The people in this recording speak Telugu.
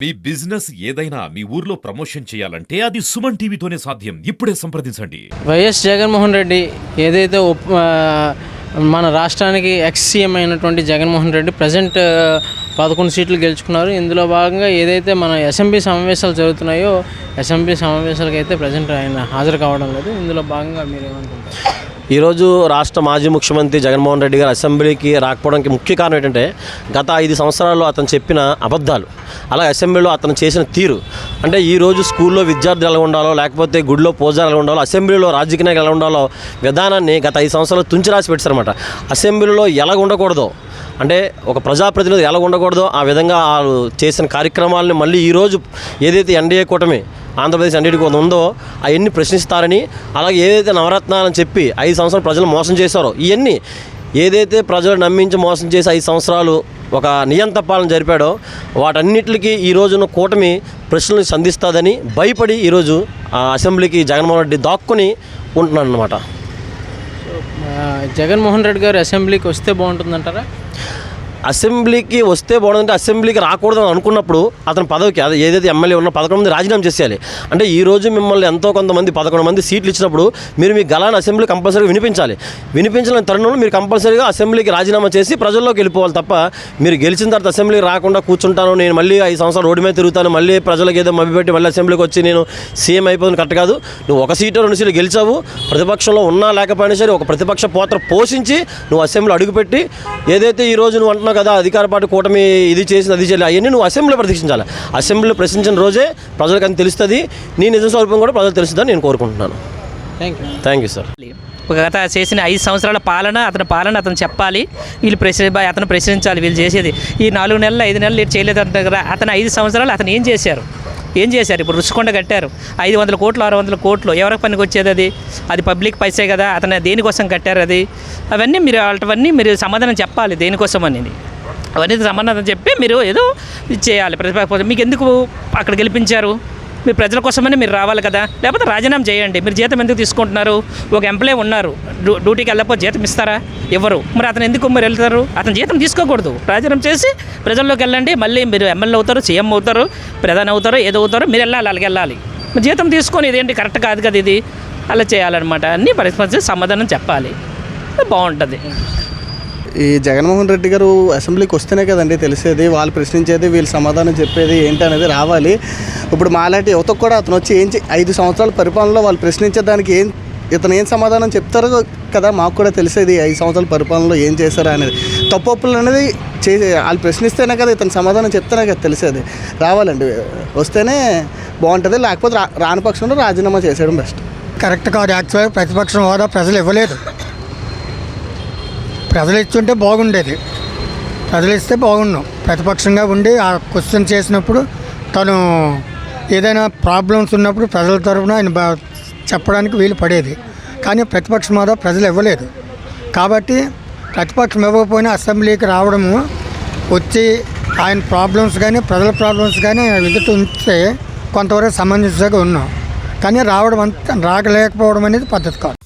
మీ బిజినెస్ ఏదైనా మీ ఊర్లో ప్రమోషన్ చేయాలంటే అది సుమన్ టీవీతోనే సాధ్యం. ఇప్పుడే సంప్రదించండి. వైఎస్ జగన్మోహన్ రెడ్డి ఏదైతే మన రాష్ట్రానికి ఎక్స్ సీఎం అయినటువంటి జగన్మోహన్ రెడ్డి ప్రజెంట్ 11 సీట్లు గెలుచుకున్నారు. ఇందులో భాగంగా ఏదైతే మన అసెంబ్లీ సమావేశాలు జరుగుతున్నాయో అసెంబ్లీ సమావేశాలకు అయితే ప్రజెంట్ ఆయన హాజరు కావడం లేదు. ఇందులో భాగంగా మీరు ఏమనుకుంటారు? ఈరోజు రాష్ట్ర మాజీ ముఖ్యమంత్రి జగన్మోహన్ రెడ్డి గారు అసెంబ్లీకి రాకపోవడానికి ముఖ్య కారణం ఏంటంటే గత 5 సంవత్సరాల్లో అతను చెప్పిన అబద్ధాలు, అలాగే అసెంబ్లీలో అతను చేసిన తీరు. అంటే ఈరోజు స్కూల్లో విద్యార్థులు ఎలా ఉండాలో, లేకపోతే గుడిలో పూజారులు ఎలా ఉండాలో, అసెంబ్లీలో రాజకీయ నాయకులు ఎలా ఉండాలో విధానాన్ని గత 5 సంవత్సరాలు తుంచి రాసి పెట్టారన్నమాట. అసెంబ్లీలో ఎలా ఉండకూడదో, అంటే ఒక ప్రజాప్రతినిధి ఎలా ఉండకూడదో ఆ విధంగా వాళ్ళు చేసిన కార్యక్రమాలని మళ్ళీ ఈరోజు ఏదైతే ఎన్డీఏ కూటమి ఆంధ్రప్రదేశ్ అన్నిటికీ ఉందో అవన్నీ ప్రశ్నిస్తారని, అలాగే ఏదైతే నవరత్నాలని చెప్పి 5 సంవత్సరాలు ప్రజలు మోసం చేశారో ఇవన్నీ ఏదైతే ప్రజలు నమ్మించి మోసం చేసి 5 సంవత్సరాలు ఒక నియంత పాలన జరిపాడో వాటన్నిటికీ ఈ రోజున కూటమి ప్రశ్నలు సంధిస్తుందని భయపడి ఈరోజు అసెంబ్లీకి జగన్మోహన్ రెడ్డి దాక్కుని ఉంటున్నాడు అన్నమాట. జగన్మోహన్ రెడ్డి గారు అసెంబ్లీకి వస్తే బాగుంటుందంటారా? అసెంబ్లీకి వస్తే బాగుందంటే అసెంబ్లీకి రాకూడదని అనుకున్నప్పుడు అతని పదవికి అది ఏదైతే ఎమ్మెల్యే ఉన్న 11 మంది రాజీనామా చేసేయాలి. అంటే ఈరోజు మిమ్మల్ని ఎంతో కొంతమంది 11 మంది సీట్లు ఇచ్చినప్పుడు మీరు మీ గలాన్ని అసెంబ్లీ కంపల్సరీగా వినిపించాలి. వినిపించిన తరుణంలో మీరు కంపల్సరీగా అసెంబ్లీకి రాజీనామా చేసి ప్రజల్లోకి వెళ్ళిపోవాలి తప్ప మీరు గెలిచిన తర్వాత అసెంబ్లీకి రాకుండా కూర్చుంటాను, నేను మళ్ళీ 5 సంవత్సరాలు రోడ్డు మీద తిరుగుతాను, మళ్ళీ ప్రజలకు ఏదో మభ్యపెట్టి మళ్ళీ అసెంబ్లీకి వచ్చి నేను సీఎం అయిపోతుంది కరెక్ట్ కాదు. నువ్వు 1 సీటు 2 సీట్లు గెలిచావు, ప్రతిపక్షంలో ఉన్నా లేకపోయినా సరే ఒక ప్రతిపక్ష పాత్ర పోషించి నువ్వు అసెంబ్లీ అడుగుపెట్టి ఏదైతే ఈరోజు నువ్వు అంటున్నావు కదా అధికార పార్టీ కూటమి ఇది చేసింది అది చేయాలి అవన్నీ నువ్వు అసెంబ్లీలో ప్రదర్శించాలి. అసెంబ్లీలో ప్రశ్నించిన రోజే ప్రజలకు అని తెలుస్తుంది, నీ నిజ స్వరూపం కూడా ప్రజలు తెలుస్తుందని నేను కోరుకుంటున్నాను. Thank you sir. గత చేసిన 5 సంవత్సరాల పాలన అతను చెప్పాలి, వీళ్ళు అతను ప్రశ్నించాలి. వీళ్ళు చేసేది ఈ 4 నెలలు 5 నెలలు చేయలేదు అంటారు కదా, అతను 5 సంవత్సరాలు అతను ఏం చేశారు? ఇప్పుడు రుషికొండ కట్టారు 500 కోట్లు 600 కోట్లు ఎవరికి పనికి వచ్చేది? అది పబ్లిక్ పైసే కదా, అతను దేనికోసం కట్టారు అది? అవన్నీ మీరు సమాధానం చెప్పాలి దేనికోసం అనేది. అవన్నీ సమాధానం చెప్పి మీరు ఏదో ఇది చేయాలి. మీకు ఎందుకు అక్కడ గెలిపించారు? మీరు ప్రజల కోసమని మీరు రావాలి కదా, లేకపోతే రాజీనామా చేయండి. మీరు జీతం ఎందుకు తీసుకుంటున్నారు? ఒక ఎంప్లాయీ ఉన్నారు, డ్యూటీకి వెళ్ళకపోతే జీతం ఇస్తారా? ఇవ్వరు. మరి అతను ఎందుకు మీరు వెళ్తారు? అతను జీతం తీసుకోకూడదు, రాజీనామా చేసి ప్రజల్లోకి వెళ్ళండి. మళ్ళీ మీరు ఎమ్మెల్యే అవుతారు, సీఎం అవుతారు, ప్రధాని అవుతారు, ఏదో అవుతారో మీరు వెళ్ళాలి, అలాగే వెళ్ళాలి. మీరు జీతం తీసుకొని ఇదేంటి కరెక్ట్ కాదు కదా, ఇది అలా చేయాలన్నమాట. అన్నీ పరిస్థితి సమాధానం చెప్పాలి, బాగుంటుంది. ఈ జగన్మోహన్ రెడ్డి గారు అసెంబ్లీకి వస్తేనే కదండి తెలిసేది, వాళ్ళు ప్రశ్నించేది, వీళ్ళు సమాధానం చెప్పేది ఏంటి అనేది రావాలి. ఇప్పుడు మాలాంటి యువతకు కూడా అతను వచ్చి 5 సంవత్సరాల పరిపాలనలో వాళ్ళు ప్రశ్నించేదానికి ఇతను ఏం సమాధానం చెప్తారో కదా మాకు కూడా తెలిసేది. 5 సంవత్సరాల పరిపాలనలో ఏం చేశారా అనేది, తప్పులు అనేది వాళ్ళు ప్రశ్నిస్తేనే కదా ఇతను సమాధానం చెప్తేనే కదా తెలిసేది. రావాలండి, వస్తేనే బాగుంటుంది, లేకపోతే రాని పక్షంలో రాజీనామా చేసేయడం బెస్ట్. కరెక్ట్ కాదు. యాక్చువల్గా ప్రతిపక్షం హోదా ప్రజలు ఇవ్వలేదు. ప్రజలు ఇచ్చుంటే బాగుండేది, ప్రజలు ఇస్తే బాగున్నాం. ప్రతిపక్షంగా ఉండి ఆ క్వశ్చన్ చేసినప్పుడు తను ఏదైనా ప్రాబ్లమ్స్ ఉన్నప్పుడు ప్రజల తరఫున ఆయన చెప్పడానికి వీలు పడేది. కానీ ప్రతిపక్షం హోదా ప్రజలు ఇవ్వలేదు కాబట్టి ప్రతిపక్షం ఇవ్వకపోయినా అసెంబ్లీకి రావడము, వచ్చి ఆయన ప్రాబ్లమ్స్ కానీ ప్రజల ప్రాబ్లమ్స్ కానీ ఎదుటి ఉంచితే కొంతవరకు సమంజసంగా ఉన్నాం. కానీ రాగలేకపోవడం అనేది పద్ధతి కాదు.